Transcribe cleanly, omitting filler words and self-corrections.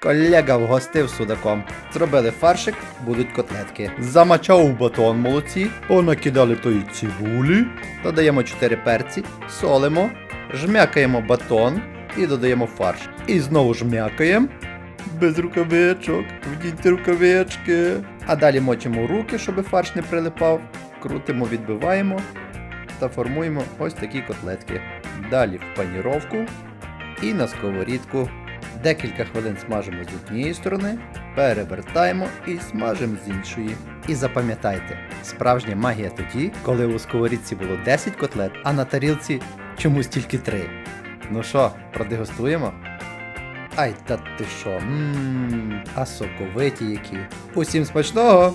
Колега вгостив судаком. Зробили фаршик, будуть котлетки. Замачав у батон молодці, понакидали тої цибулі, додаємо 4 перці, солимо, жмякаємо батон і додаємо фарш. І знову жмякаємо. Без рукавичок, вдіньте рукавички. А далі мочимо руки, щоб фарш не прилипав. Крутимо, відбиваємо та формуємо ось такі котлетки. Далі в паніровку і на сковорідку. Декілька хвилин смажимо з однієї сторони, перевертаємо і смажимо з іншої. І запам'ятайте, справжня магія тоді, коли у сковорідці було 10 котлет, а на тарілці чомусь тільки 3. Ну що, продегустуємо? Ай, та ти що, а соковиті які. Усім смачного!